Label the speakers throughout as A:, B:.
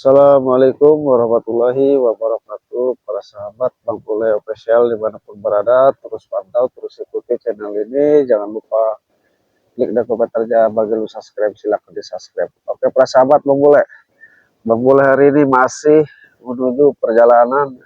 A: Assalamualaikum warahmatullahi wabarakatuh. Para sahabat Bang Pule Official dimanapun berada, terus pantau, terus ikuti channel ini. Jangan lupa klik dan komentarnya, bagi lu subscribe silahkan di subscribe. Oke para sahabat Bang Pule hari ini masih menuju perjalanan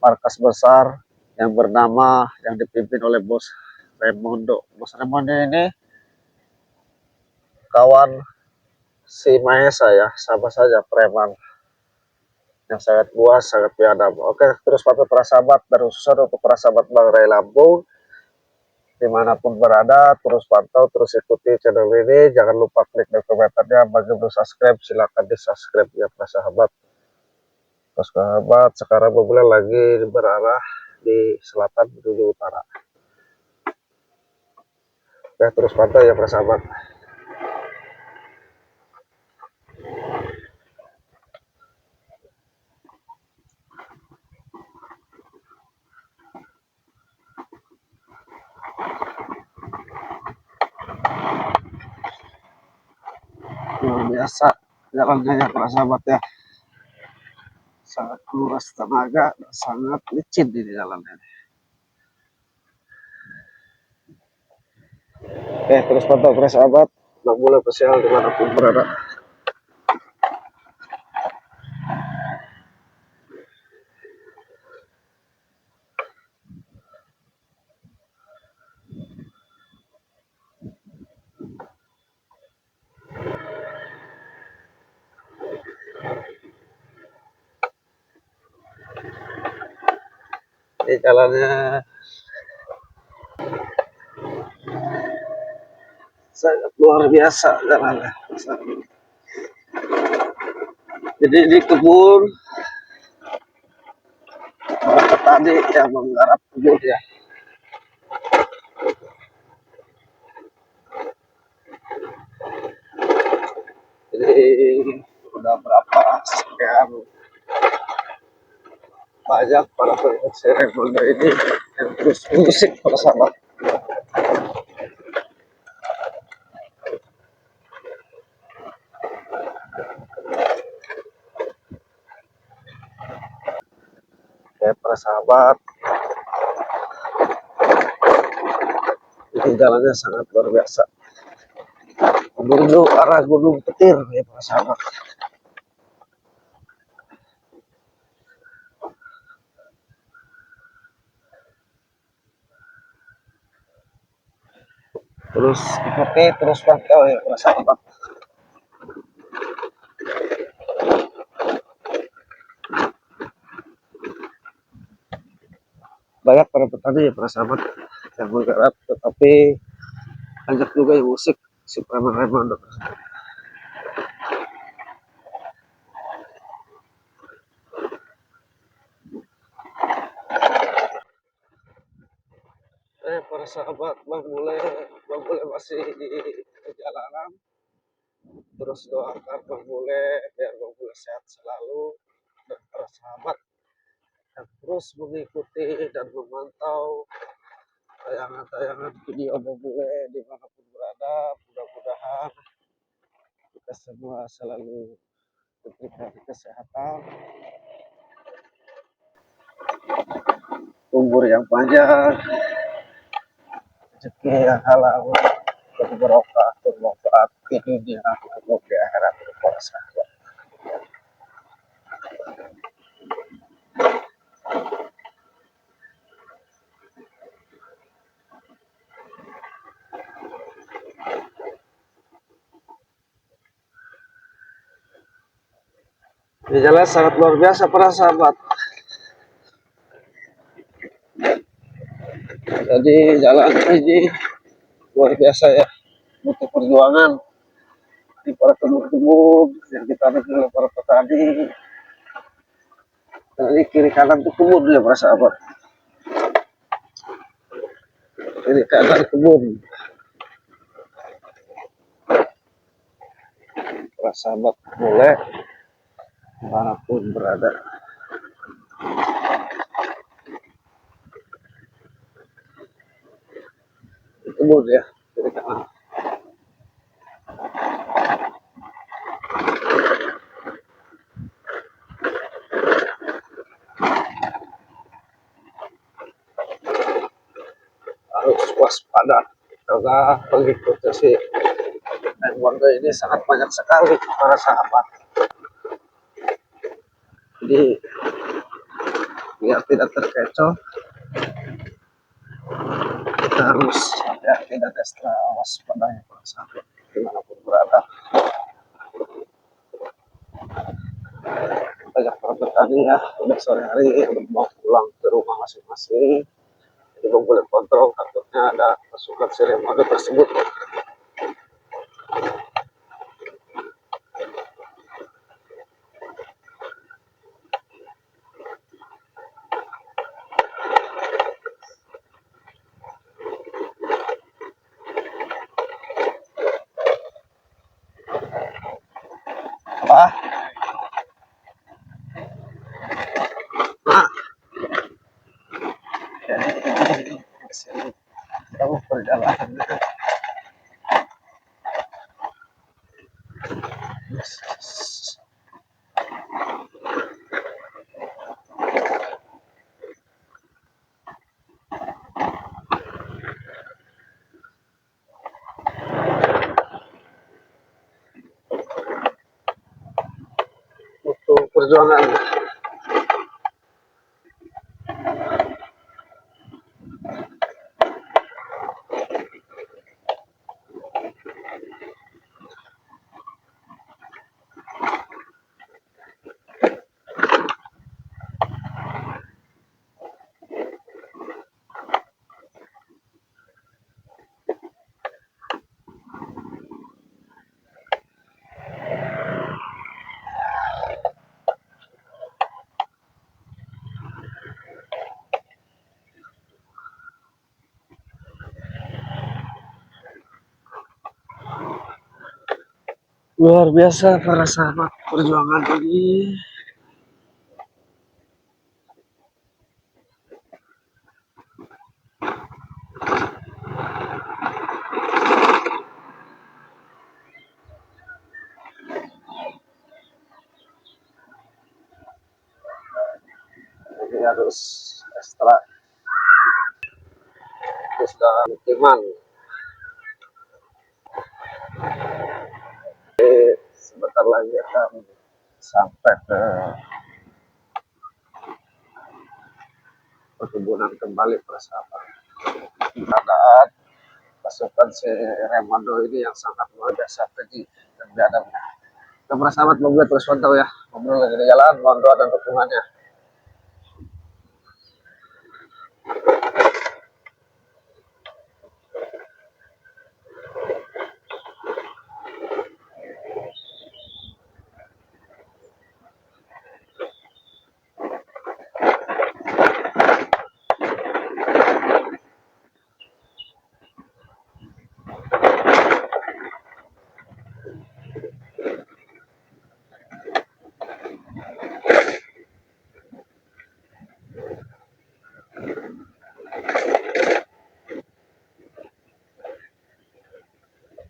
A: markas besar yang bernama, yang dipimpin oleh Bos Raimundo. Bos Raimundo ini kawan si Mahesa ya, sahabat saja preman yang sangat puas, sangat biadab. Oke, terus pantau para sahabat, dan khususnya untuk para sahabat Bang Ray Lampung dimanapun berada, terus pantau, terus ikuti channel ini. Jangan lupa klik dan komentarnya, bagi belum subscribe silahkan di subscribe ya para sahabat. Para sahabat, sekarang mobilnya lagi berarah di selatan menuju utara. Oke, terus pantau ya para sahabat. Luar biasa jalannya ya para sahabat ya, sangat kuras tenaga dan sangat licin di jalannya. Oke, terus pantau para sahabat, Bang Pule Official dimanapun berada. Ini jalannya sangat luar biasa jalannya. Jadi di kebun para petani yang menggarap kebun ya. Jadi udah berapa sekian banyak para produksi reguler ini yang terus musik para sahabat. Ya para sahabat, ini jalannya sangat luar biasa menuju arah Gunung Petir ya para sahabat. Terus ikuti, terus pantau ya para sahabat. Banyak para petani ya para sahabat yang menggarap, tetapi banyak juga yang musik si preman-preman. Para sahabat Bang Pule masih di perjalanan. Terus doakan Bang Pule biar Bang Pule sehat selalu, dan para sahabat yang terus mengikuti dan memantau tayangan-tayangan video Bang Pule dimanapun berada. Mudah-mudahan kita semua selalu diberikan kesehatan, umur yang panjang, rezeki yang halal, berbarokah, bermanfaat di dunia maupun di akhirat para sahabat. Ini jalan sangat luar biasa para sahabat. Jadi jalan ini luar biasa ya, butuh perjuangan di para kebun-kebun yang kita oleh para petani. Jadi kiri kanan itu kebun ya para sahabat. Kiri kanan kebun. Para sahabat boleh dimanapun berada. Kebun ya, kiri kanan. waspada karena pengikutnya si Raimondo ini sangat banyak sekali para sahabat. Jadi biar tidak terkecoh kita harus hati-hati dan ekstra waspada ya para sahabat dimanapun berada. Banyak banget tadi ya udah sore hari udah mau pulang ke rumah masing-masing, jadi gue boleh kontrol takutnya ada pasukan si Raimondo tersebut. Apa? Nah, jadi kamu perjalanan untuk perjuangan. Luar biasa para sahabat perjuangan ini. Ini harus ekstra terus dan iman. Sebentar lagi akan sampai ke perkebunan kembali para sahabat. Keadaan pasukan si Raimondo ini yang sangat luar biasa keji dan biadabnya. Kita para sahabat mobil terus pantau ya, mobil lagi di jalan, mohon doa dan dukungannya.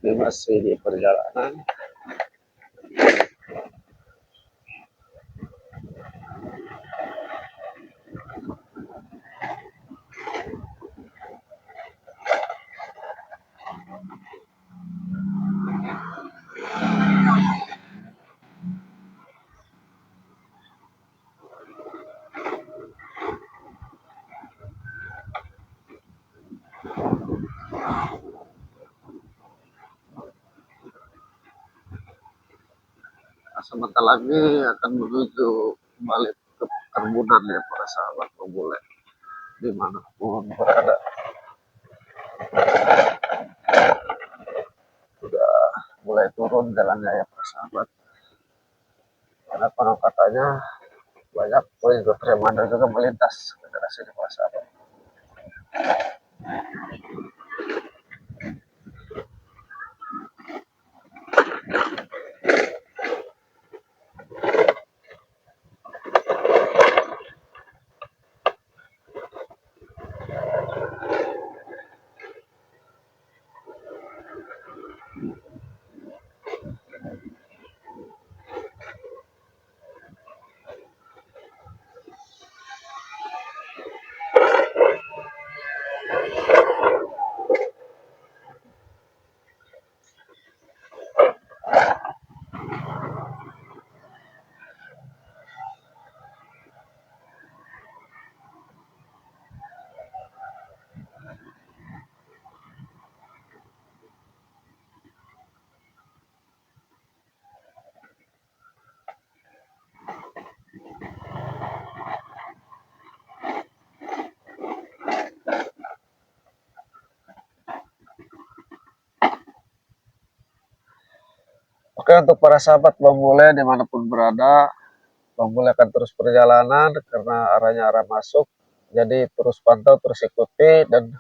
A: Ini masih di perjalanan. Sebentar lagi akan menuju balik ke perkebunan ya para sahabat mobil dimanapun berada. Sudah mulai turun jalannya ya para sahabat, karena konon katanya banyak pengikut Raimondo juga melintas ke daerah sini para sahabat. Oke, untuk para sahabat Bang Bule dimanapun berada, Bang Bule akan terus perjalanan karena arahnya arah masuk. Jadi terus pantau, terus ikuti, dan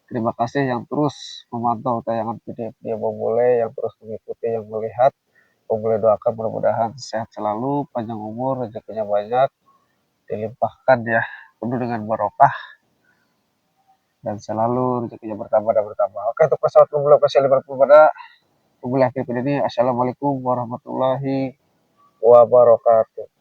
A: terima kasih yang terus memantau tayangan video-video Bang Bule, yang terus mengikuti, yang melihat. Bang Bule doakan mudah-mudahan sehat selalu, panjang umur, rezekinya banyak, dilimpahkan ya, penuh dengan barokah, dan selalu rezekinya bertambah dan bertambah. Oke, untuk pesawat Bang Bule spesial pada Bang Bule akhir video ini. Assalamualaikum warahmatullahi wabarakatuh.